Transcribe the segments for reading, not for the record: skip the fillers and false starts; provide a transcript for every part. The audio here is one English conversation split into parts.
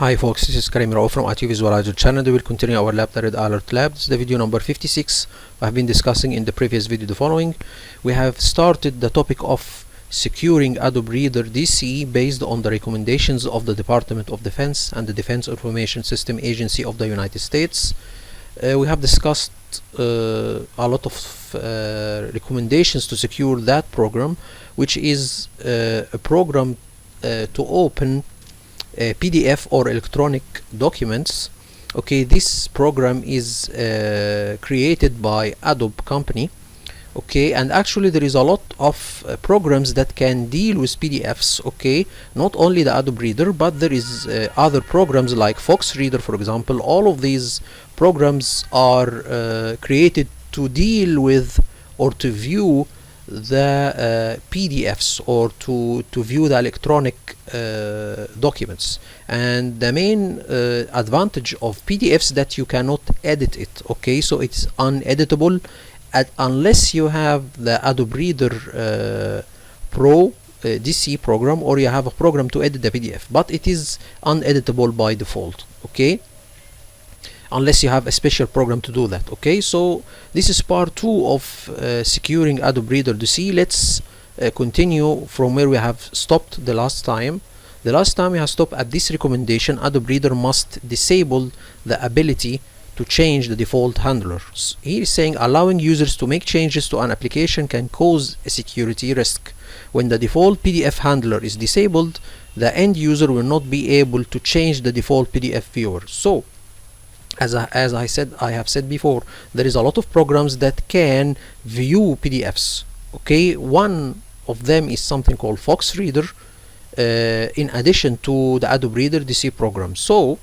Hi folks, this is Karim Rao from IT Visualizer channel. We will continue our lab, the Red Alert Lab. This is the video number 56. We have been discussing in the previous video the following. We have started the topic of securing Adobe Reader DC based on the recommendations of the Department of Defense and the Defense Information System Agency of the United States. We have discussed a lot of recommendations to secure that program, which is a program to open PDF or electronic documents. Okay, this program is created by Adobe company. Okay, and actually there is a lot of programs that can deal with PDFs. Okay, not only the Adobe Reader, but there is other programs like Fox Reader, for example. All of these programs are created to deal with or to view the PDFs or to view the electronic documents. And the main advantage of PDFs that you cannot edit it. Okay, so it's uneditable unless you have the Adobe Reader Pro DC program, or you have a program to edit the PDF, but it is uneditable by default. Okay, unless you have a special program to do that. Okay, so this is part 2 of securing Adobe Reader DC. Let's continue from where we have stopped the last time. The last time we have stopped at this recommendation: Adobe Reader must disable the ability to change the default handlers. He is saying allowing users to make changes to an application can cause a security risk. When the default PDF handler is disabled, the end user will not be able to change the default PDF viewer. So as I have said before, there is a lot of programs that can view PDFs. Okay, one of them is something called Fox Reader, in addition to the Adobe Reader DC program. So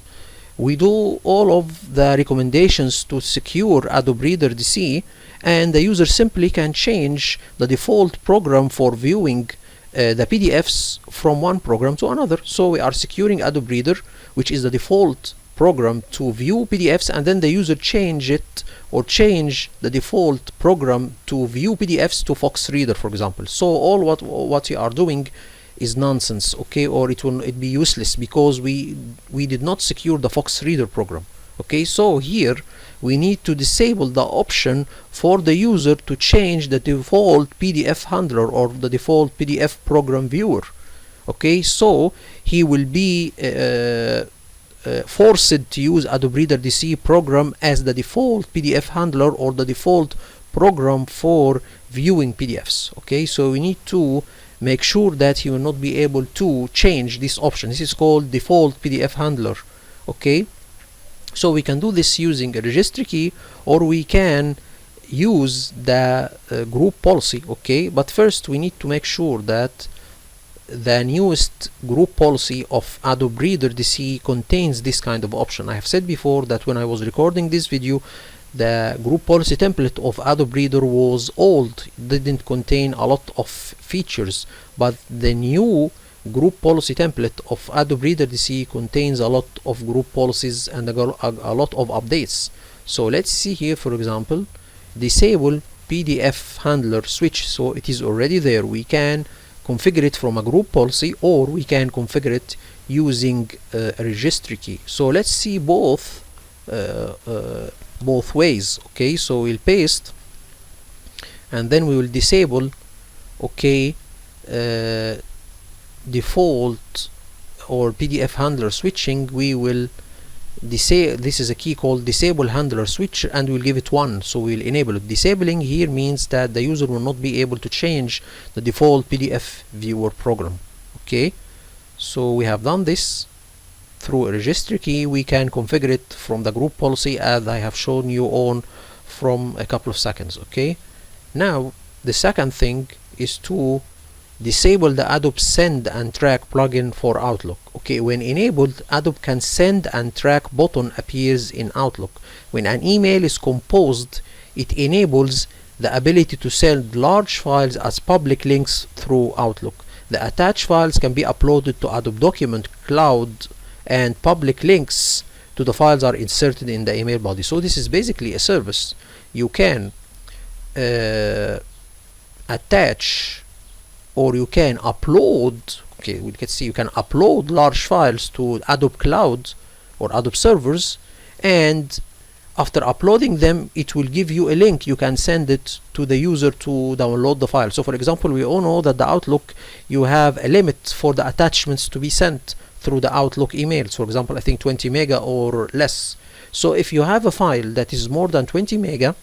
we do all of the recommendations to secure Adobe Reader DC, and the user simply can change the default program for viewing the PDFs from one program to another. So we are securing Adobe Reader, which is the default program to view PDFs, and then the user change the default program to view PDFs to Fox Reader, for example. So all what we are doing is nonsense. Okay, or it will be useless because we did not secure the Fox Reader program. Okay, so here we need to disable the option for the user to change the default PDF handler or the default PDF program viewer. Okay, so he will be forced to use Adobe Reader DC program as the default PDF handler or the default program for viewing PDFs. Okay, so we need to make sure that he will not be able to change this option. This is called default PDF handler. Okay, so we can do this using a registry key, or we can use the group policy. Okay, but first we need to make sure that the newest group policy of Adobe Reader DC contains this kind of option. I have said before that when I was recording this video, the group policy template of Adobe Reader was old. It didn't contain a lot of features, but the new group policy template of Adobe Reader DC contains a lot of group policies and a lot of updates. So let's see here, for example, disable PDF handler switch. So it is already there. We can configure it from a group policy, or we can configure it using a registry key. So let's see both ways. Okay, so we'll paste and then we will disable. Okay, default or PDF handler switching, we will disable. This is a key called disable handler switch, and we'll give it 1, so we'll enable it. Disabling here means that the user will not be able to change the default PDF viewer program. Okay, so we have done this through a registry key. We can configure it from the group policy as I have shown you on from a couple of seconds. Okay, now the second thing is to disable the Adobe Send and Track plugin for Outlook. Okay, when enabled, Adobe can send and track button appears in Outlook. When an email is composed, it enables the ability to send large files as public links through Outlook. The attached files can be uploaded to Adobe Document Cloud, and public links to the files are inserted in the email body. So this is basically a service. You can attach or you can upload okay, we can see you can upload large files to Adobe Cloud or Adobe servers, and after uploading them it will give you a link. You can send it to the user to download the file. So for example, we all know that the Outlook, you have a limit for the attachments to be sent through the Outlook emails. For example, I think 20 mega or less. So if you have a file that is more than 20 mega,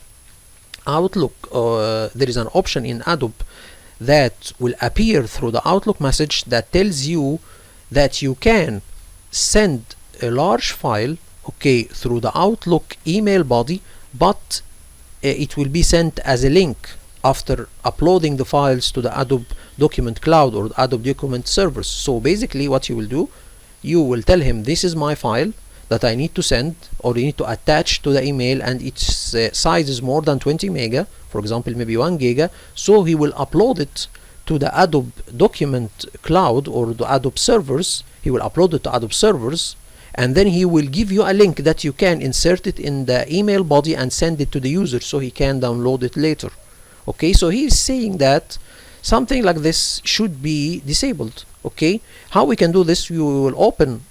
Outlook, there is an option in Adobe that will appear through the Outlook message that tells you that you can send a large file, okay, through the Outlook email body, but it will be sent as a link after uploading the files to the Adobe Document Cloud or the Adobe Document Servers. So basically what you will do, you will tell him this is my file that I need to send or you need to attach to the email, and its size is more than 20 mega, for example maybe 1 giga. So he will upload it to the Adobe Document Cloud or the Adobe servers. He will upload it to Adobe servers, and then he will give you a link that you can insert it in the email body and send it to the user so he can download it later. Okay, so he is saying that something like this should be disabled. Okay, how we can do this? We will open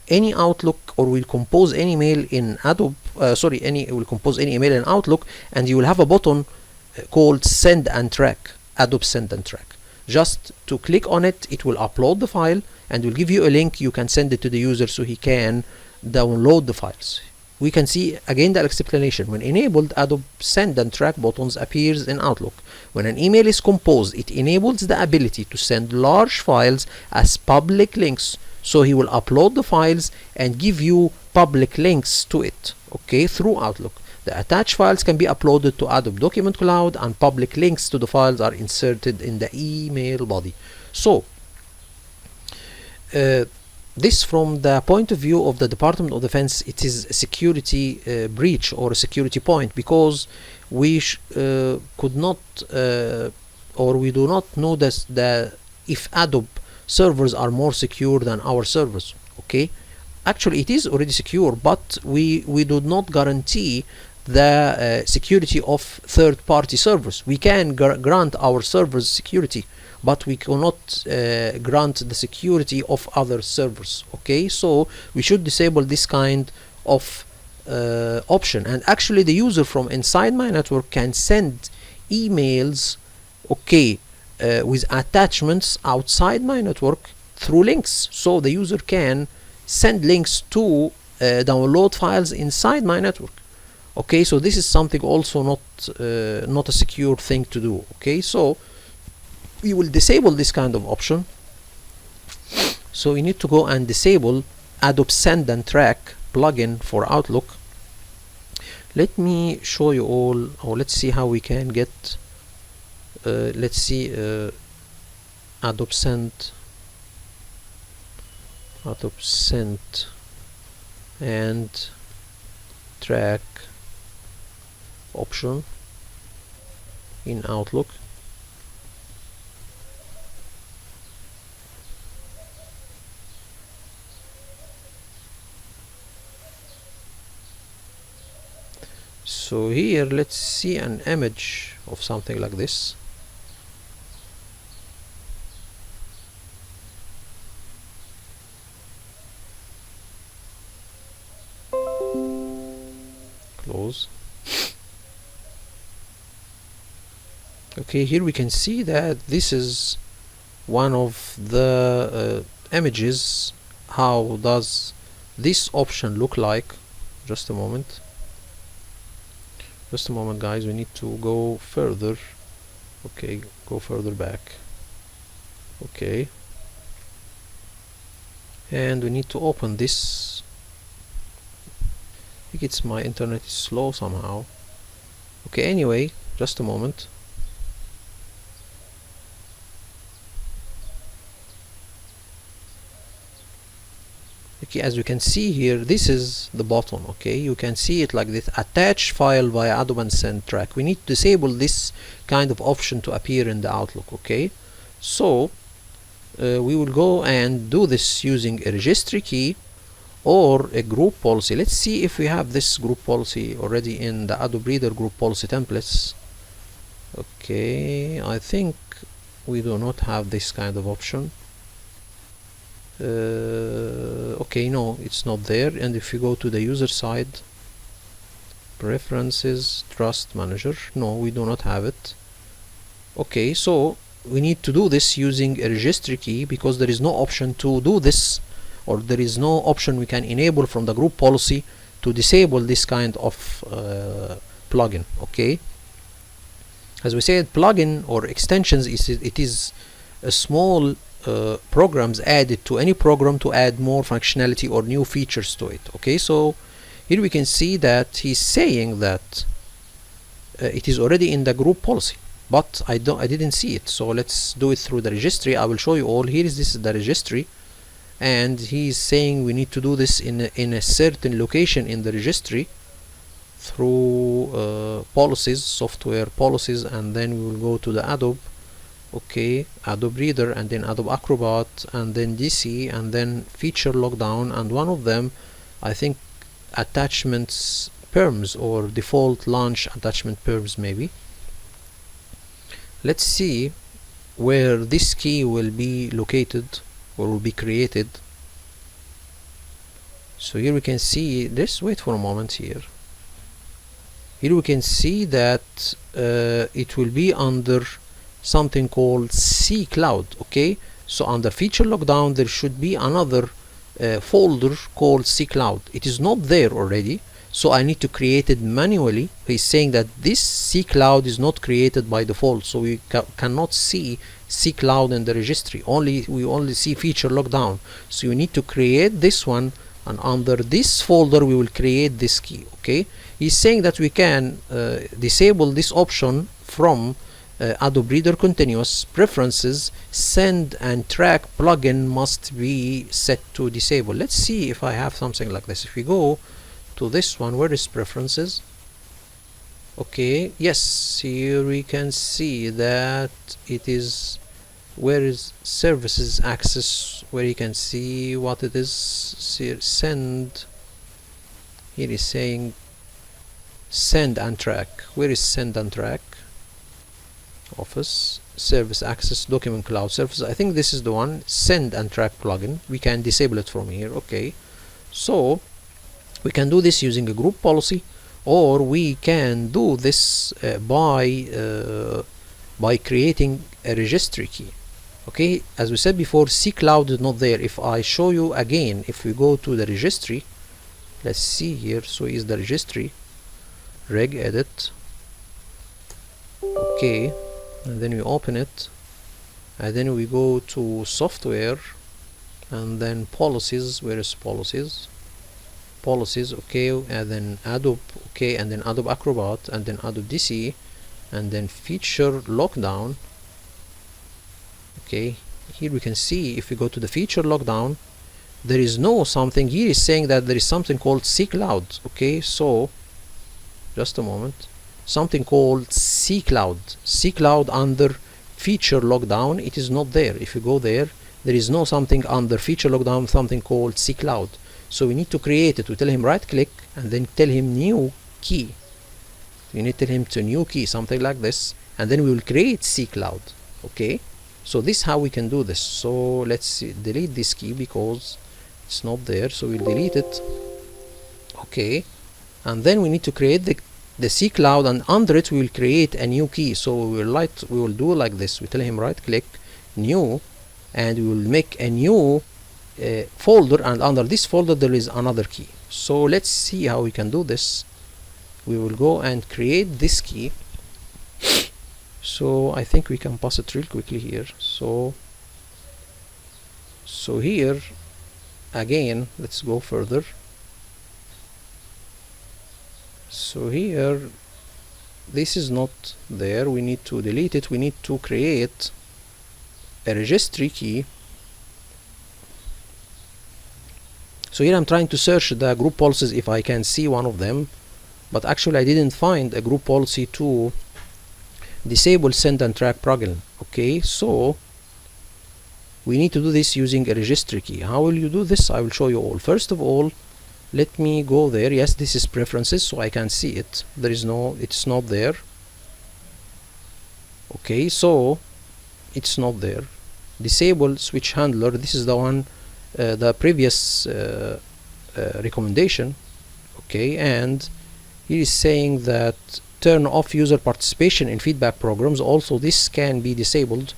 any Outlook, or we'll compose any mail in Adobe, we'll compose any email in Outlook, and you will have a button called Send and Track, Adobe Send and Track. Just to click on it, it will upload the file and will give you a link. You can send it to the user so he can download the files. We can see again the explanation. When enabled, Adobe Send and Track buttons appears in Outlook. When an email is composed, it enables the ability to send large files as public links. So he will upload the files and give you public links to it, okay, through Outlook. The attached files can be uploaded to Adobe Document Cloud, and public links to the files are inserted in the email body. So this, from the point of view of the Department of Defense, it is a security breach or a security point, because we could not or we do not know this, if Adobe servers are more secure than our servers. Okay, actually it is already secure, but we do not guarantee the security of third-party servers. We can grant our servers security, but we cannot grant the security of other servers. Okay, so we should disable this kind of option. And actually the user from inside my network can send emails, okay, with attachments outside my network through links. So the user can send links to download files inside my network. Okay, so this is something also not a secure thing to do. Okay, so we will disable this kind of option. So we need to go and disable Adobe Send and Track plugin for Outlook. Let me show you all, or let's see how we can get let's see Adobe Send and Track option in Outlook. So here let's see an image of something like this. Close. Okay, here we can see that this is one of the images. How does this option look like? Just a moment. Just a moment, guys, we need to go further. Okay, go further back. Okay, and we need to open this. I think it's my internet is slow somehow. Okay, anyway, just a moment. Okay, as you can see here, this is the button. Okay, you can see it like this: attach file via Adobe Send Track. We need to disable this kind of option to appear in the Outlook. Okay, so we will go and do this using a registry key or a group policy. Let's see if we have this group policy already in the Adobe Reader group policy templates. Okay, I think we do not have this kind of option. okay, no, it's not there. And if you go to the user side, preferences, trust manager, no, we do not have it. Okay, so we need to do this using a registry key, because there is no option to do this, or there is no option we can enable from the group policy to disable this kind of plugin. Okay, as we said, plugin or extensions it is a small programs added to any program to add more functionality or new features to it. Okay, so here we can see that he's saying that it is already in the group policy, but I didn't see it. So let's do it through the registry. I will show you all. Here is the registry, and he's saying we need to do this in a certain location in the registry through policies, software policies, and then we will go to the Adobe. Okay, Adobe Reader, and then Adobe Acrobat, and then DC, and then feature lockdown, and one of them, I think, attachments perms, or default launch attachment perms maybe. Let's see where this key will be located or will be created. So here we can see this. Wait for a moment. Here we can see that it will be under something called C Cloud. Okay, so under feature lockdown there should be another folder called C Cloud. It is not there already, so I need to create it manually. He's saying that this C Cloud is not created by default, so we cannot see C Cloud in the registry. We only see feature lockdown, so you need to create this one, and under this folder we will create this key. Okay, he's saying that we can disable this option from Adobe Reader Continuous Preferences. Send and track plugin must be set to disable. Let's see if I have something like this. If we go to this one, where is preferences? Okay, yes, here we can see that it is, where is services access, where you can see what it is. Send, here is saying send and track. Where is send and track? Office, service access, document cloud services. I think this is the one, send and track plugin. We can disable it from here. Okay, so we can do this using a group policy, or we can do this by creating a registry key. Okay, as we said before, C Cloud is not there. If I show you again, if we go to the registry, let's see here. So is the registry reg edit. Okay, and then we open it, and then we go to software, and then policies. Where is policies? Policies. Okay, and then Adobe. Okay, and then Adobe Acrobat, and then Adobe DC, and then feature lockdown. Okay, here we can see, if we go to the feature lockdown, there is no something. Here is saying that there is something called C Cloud. Okay, so just a moment. Something called C Cloud. C Cloud under feature lockdown, it is not there. If you go there, there is no something under feature lockdown, something called C Cloud. So we need to create it. We tell him right click, and then tell him new key. We need to tell him to new key, something like this, and then we will create C Cloud. Okay, so this is how we can do this. So let's see, delete this key because it's not there, so we'll delete it. Okay, and then we need to create the C Cloud, and under it we will create a new key. So we will do like this. We tell him right click, new, and we will make a new folder, and under this folder there is another key. So let's see how we can do this. We will go and create this key. So I think we can pass it real quickly here. So here again, let's go further. So here, this is not there. We need to delete it. We need to create a registry key. So here I'm trying to search the group policies if I can see one of them, but actually I didn't find a group policy to disable send and track plugin. Okay, so we need to do this using a registry key. How will you do this? I will show you all. First of all, let me go there. Yes, this is preferences, so I can see it. There is no, it's not there. Okay, so it's not there. Disable switch handler, this is the one the previous recommendation, okay, and he is saying that turn off user participation in feedback programs. Also, this can be disabled,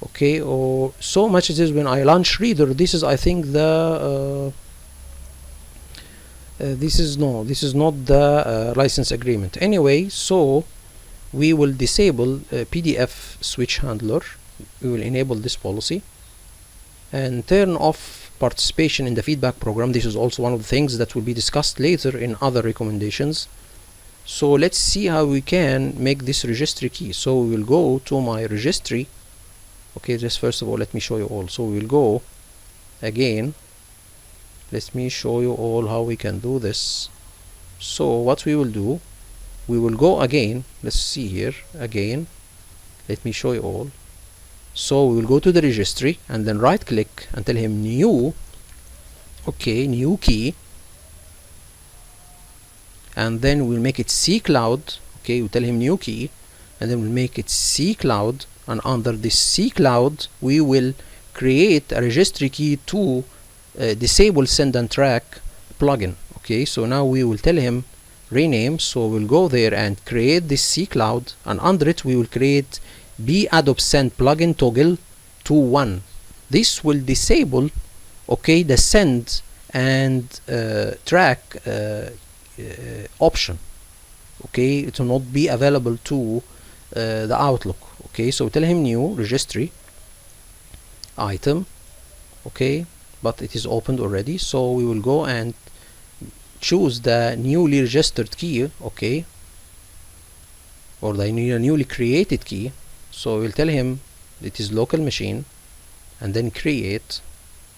okay. Or so much it is when I launch reader. This is, I think, the this is not the license agreement anyway. So we will disable PDF switch handler. We will enable this policy and turn off participation in the feedback program. This is also one of the things that will be discussed later in other recommendations. So let's see how we can make this registry key. So we will go to my registry. Okay, just first of all let me show you all. So we will go again, let me show you all how we can do this. So what we will do, we will go again, let's see here again, let me show you all. So we will go to the registry and then right click and tell him new, okay, new key, and then we'll make it C cloud. Okay, we tell him new key and then we'll make it C cloud, and under this C cloud we will create a registry key to disable send and track plugin. Okay, so now we will tell him rename. So we'll go there and create this C cloud, and under it we will create B Adobe send plugin toggle to 1. This will disable, okay, the send and track option. Okay, it will not be available to the Outlook. Okay, so tell him new registry item, okay, but it is opened already. So we will go and choose the newly registered key, okay, or the newly created key. So we'll tell him it is local machine and then create.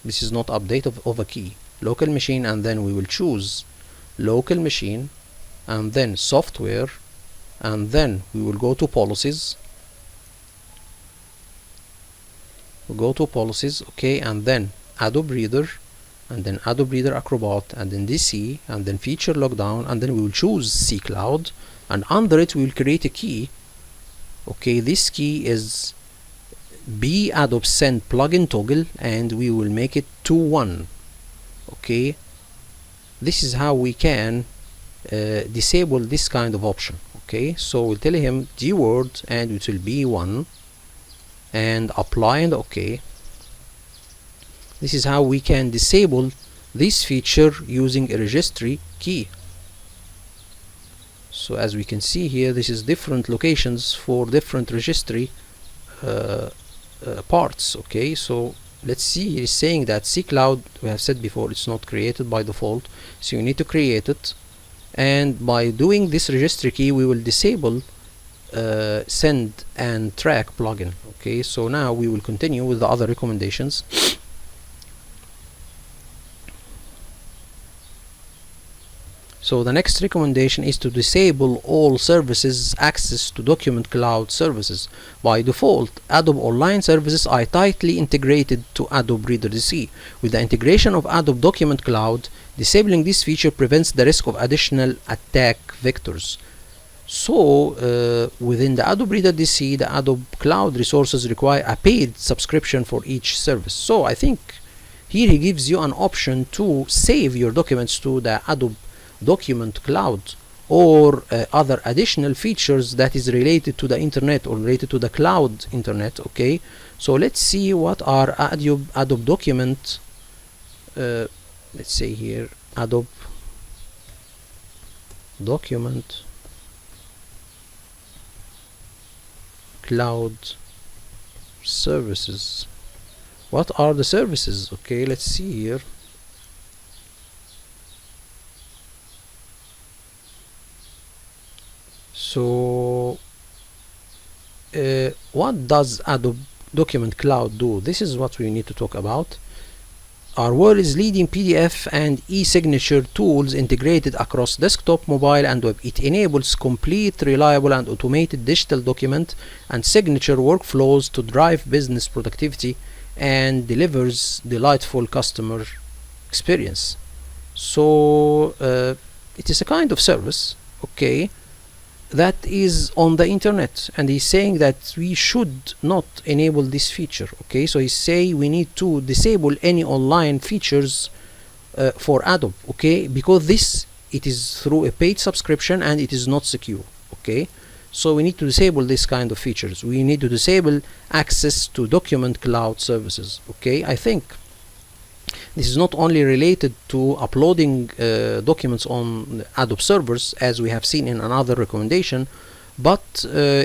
This is not update of a key, local machine, and then we will choose local machine and then software, and then we will go to policies. We'll go to policies, okay, and then Adobe Reader, and then Adobe Reader Acrobat, and then DC, and then feature lockdown, and then we will choose C Cloud, and under it we will create a key. Okay, this key is B Adobe send plugin toggle, and we will make it to 1. Okay, this is how we can disable this kind of option. Okay, so we'll tell him dword and it will be 1 and apply and OK. This is how we can disable this feature using a registry key. So as we can see here, this is different locations for different registry parts. Okay, so let's see, he's saying that C Cloud, we have said before, it's not created by default, so you need to create it, and by doing this registry key we will disable send and track plugin. Okay, so now we will continue with the other recommendations. So the next recommendation is to disable all services access to document cloud services. By default, Adobe Online services are tightly integrated to Adobe Reader DC. With the integration of Adobe Document Cloud, disabling this feature prevents the risk of additional attack vectors. So within the Adobe Reader DC, the Adobe Cloud resources require a paid subscription for each service. So I think here he gives you an option to save your documents to the Adobe Document Cloud or other additional features that is related to the internet or related to the cloud internet. Okay, so let's see what are Adobe Document, let's say here Adobe Document Cloud services. What are the services? Okay, let's see here. So what does Adobe Document Cloud do? This is what we need to talk about. Our world's leading PDF and e-signature tools integrated across desktop, mobile, and web. It enables complete, reliable, and automated digital document and signature workflows to drive business productivity and delivers delightful customer experience. So it is a kind of service. Okay. that is on the internet, and he's saying that we should not enable this feature. Okay, so he's saying we need to disable any online features for Adobe, okay, because it is through a paid subscription and it is not secure. Okay, so we need to disable this kind of features. We need to disable access to document cloud services. Okay, I think this is not only related to uploading documents on Adobe servers, as we have seen in another recommendation, but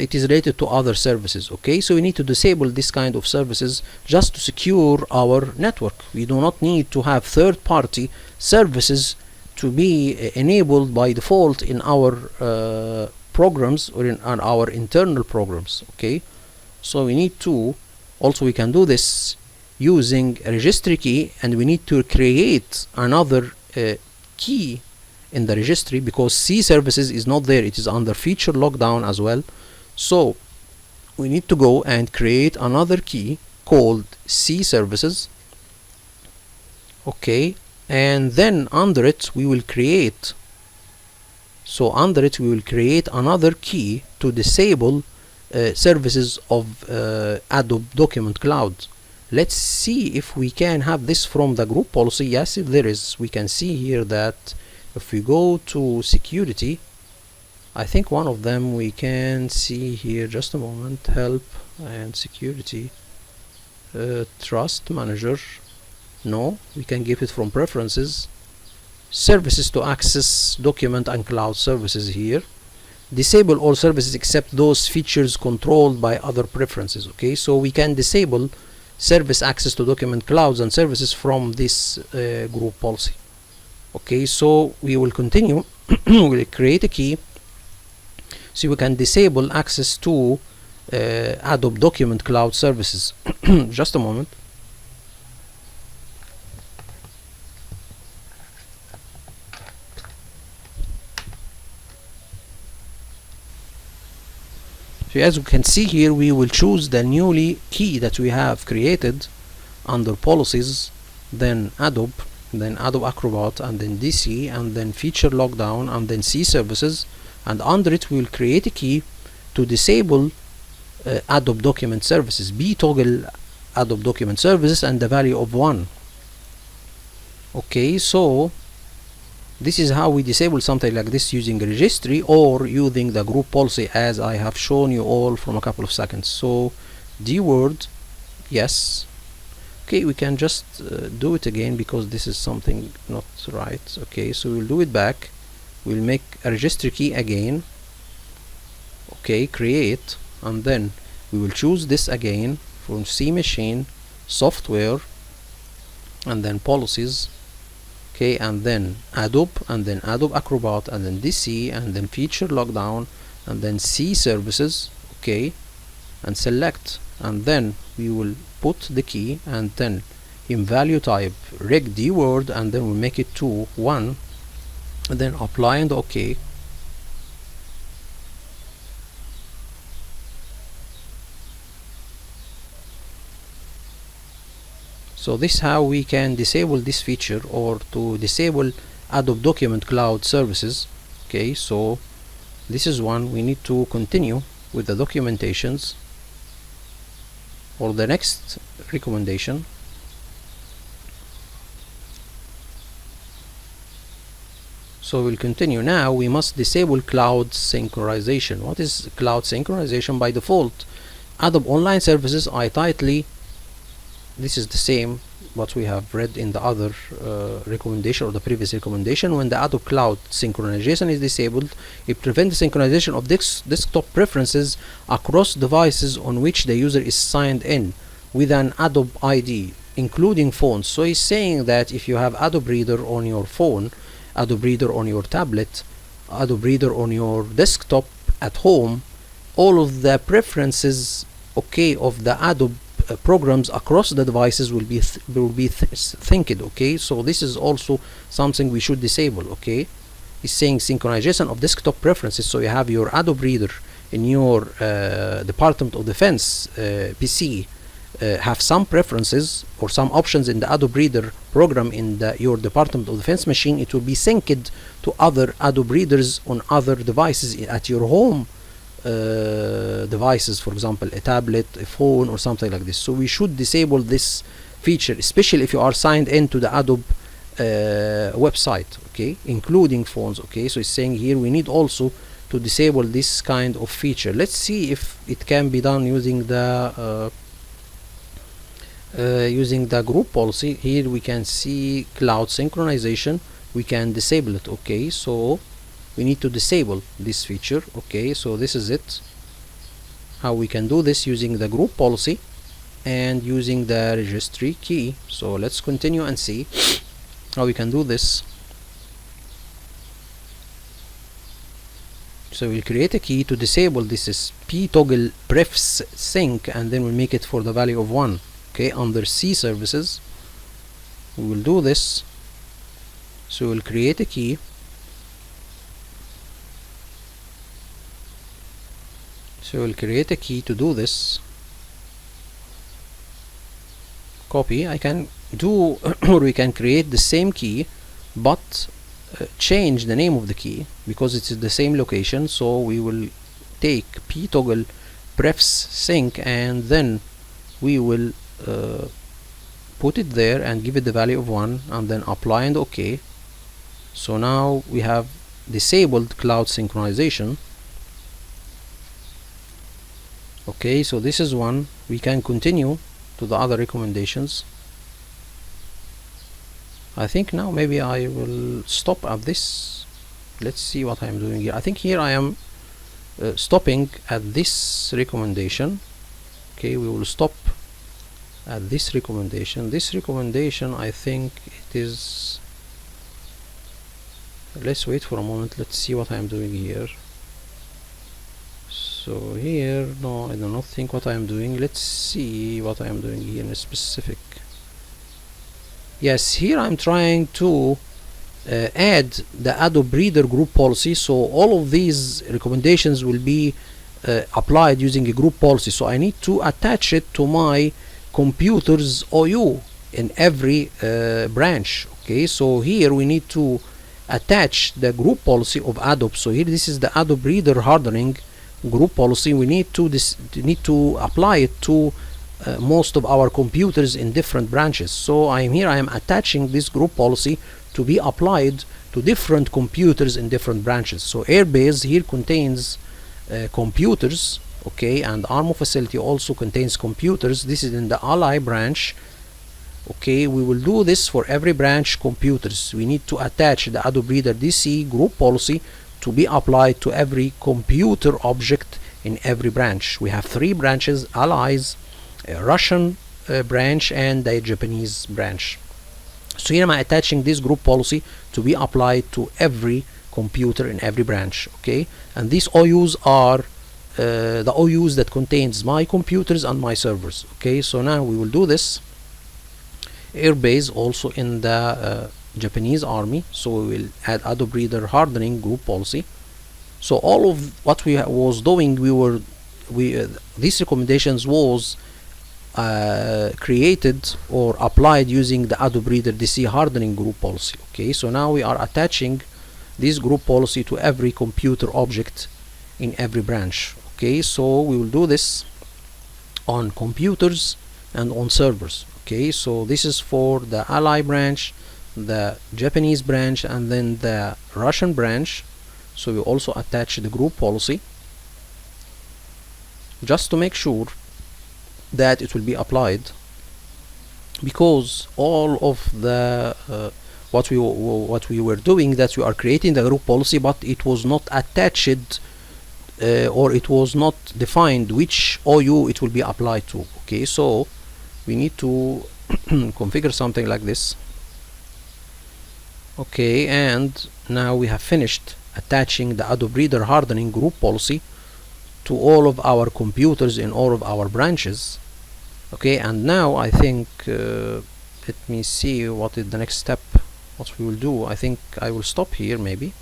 it is related to other services. Okay, so we need to disable this kind of services just to secure our network. We do not need to have third-party services to be enabled by default in our programs or in our internal programs. Okay, so we need to also, we can do this using a registry key, and we need to create another key in the registry, because C services is not there, it is under feature lockdown as well. So we need to go and create another key called C services. Okay, and then under it we will create another key to disable services of Adobe Document Cloud. Let's see if we can have this from the group policy. Yes, if there is, we can see here that if we go to security, I think one of them we can see here, just a moment, help and security, trust manager. No, we can give it from preferences, services to access document and cloud services. Here, disable all services except those features controlled by other preferences. Okay, so we can disable service access to document clouds and services from this group policy. Okay, so we will continue. We'll create a key so we can disable access to Adobe Document Cloud services. Just a moment. So as we can see here, we will choose the newly key that we have created under policies, then Adobe Acrobat, and then DC, and then feature lockdown, and then C services, and under it we will create a key to disable Adobe document services, B toggle Adobe document services, and the value of 1. Okay, so this is how we disable something like this using a registry or using the group policy, as I have shown you all from a couple of seconds. So D word, yes. Okay, we can just do it again because this is something not right. Okay, so we'll do it back. We'll make a registry key again. Okay, create, and then we will choose this again from C machine, software, and then policies. Okay, and then Adobe Acrobat, and then DC, and then feature lockdown, and then C services. Okay, and select, and then we will put the key, and then in value type reg D word, and then we'll make it to 1, and then apply and OK. So this is how we can disable this feature, or to disable Adobe Document Cloud services. Okay, so this is one. We need to continue with the documentations or the next recommendation. So we'll continue. Now we must disable cloud synchronization. What is cloud synchronization? By default, Adobe Online Services, iTitly, this is the same what we have read in the other recommendation or the previous recommendation. When the Adobe Cloud synchronization is disabled, it prevents the synchronization of desktop preferences across devices on which the user is signed in with an Adobe ID, including phones. So he's saying that if you have Adobe Reader on your phone, Adobe Reader on your tablet, Adobe Reader on your desktop at home, all of the preferences, okay, of the Adobe programs across the devices will be synced. Okay, so this is also something we should disable. Okay, it's saying synchronization of desktop preferences. So you have your Adobe Reader in your Department of Defense PC, have some preferences or some options in the Adobe Reader program in your Department of Defense machine, it will be synced to other Adobe Readers on other devices at your home devices, for example a tablet, a phone, or something like this. So we should disable this feature, especially if you are signed into the Adobe website, okay, including phones. Okay, so it's saying here we need also to disable this kind of feature. Let's see if it can be done using the group policy. Here we can see cloud synchronization, we can disable it. Okay, so we need to disable this feature. Okay, so this is it, how we can do this using the group policy and using the registry key. So let's continue and see how we can do this. So we'll create a key to disable this is p toggle prefs sync, and then we'll make it for the value of 1. Okay, under C services we will do this. So we'll create a key. So we'll create a key to do this. Copy. I can do or we can create the same key but change the name of the key because it's the same location. So we will take p toggle prefs sync and then we will put it there and give it the value of 1 and then apply and OK. So now we have disabled cloud synchronization. Okay, so this is one. We can continue to the other recommendations. I think now maybe I will stop at this. Let's see what I'm doing here. I think here I am stopping at this recommendation. Okay, we will stop at this recommendation. This recommendation, I think it is, let's wait for a moment. Let's see what I'm doing here. So here, no, I do not think what I am doing. Let's see what I am doing here in a specific. Yes, here I'm trying to add the Adobe Reader group policy. So all of these recommendations will be applied using a group policy. So I need to attach it to my computer's OU in every branch. Okay, so here we need to attach the group policy of Adobe. So here this is the Adobe Reader hardening group policy. We need to apply it to most of our computers in different branches. So I am attaching this group policy to be applied to different computers in different branches. So Airbase here contains computers, okay, and Armo facility also contains computers. This is in the Ally branch. Okay, we will do this for every branch computers. We need to attach the Adobe Reader DC group policy to be applied to every computer object in every branch. We have 3 branches: Allies, a Russian branch, and a Japanese branch. So here I'm attaching this group policy to be applied to every computer in every branch. Okay, and these OUs are the OUs that contains my computers and my servers. Okay, so now we will do this. Airbase also in the Japanese Army, so we will add Adobe Reader hardening group policy. So all of what we was doing, these recommendations was created or applied using the Adobe Reader DC hardening group policy. Okay, so now we are attaching this group policy to every computer object in every branch. Okay, so we will do this on computers and on servers. Okay, so this is for the Ally branch, the Japanese branch, and then the Russian branch. So we also attach the group policy just to make sure that it will be applied, because all of the what we were doing, that we are creating the group policy, but it was not attached or it was not defined which OU it will be applied to. Okay, so we need to configure something like this. Okay, and now we have finished attaching the Adobe Reader hardening group policy to all of our computers in all of our branches. Okay, and now I think let me see what is the next step, what we will do. I think I will stop here maybe.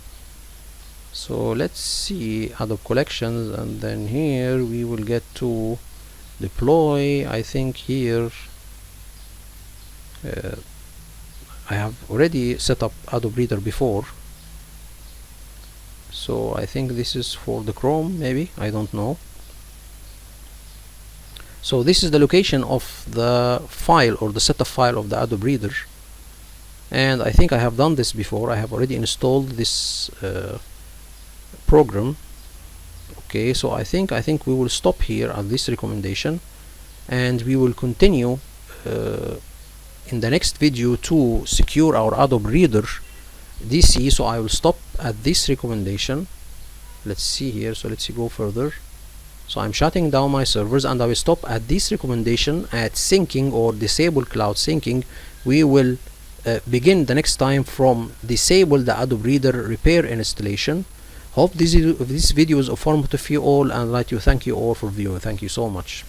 So let's see Adobe collections, and then here we will get to deploy. I think here I have already set up Adobe Reader before, so I think this is for the Chrome, maybe, I don't know. So this is the location of the file or the setup file of the Adobe Reader, and I think I have done this before. I have already installed this program. Okay, so I think we will stop here at this recommendation, and we will continue in the next video to secure our Adobe Reader DC. So I will stop at this recommendation. Let's see here. So let's go further. So I'm shutting down my servers, and I will stop at this recommendation at syncing or disable cloud syncing. We will begin the next time from disable the Adobe Reader repair installation. Hope this video is informative for you all, and I'd like to thank you all for viewing. Thank you so much.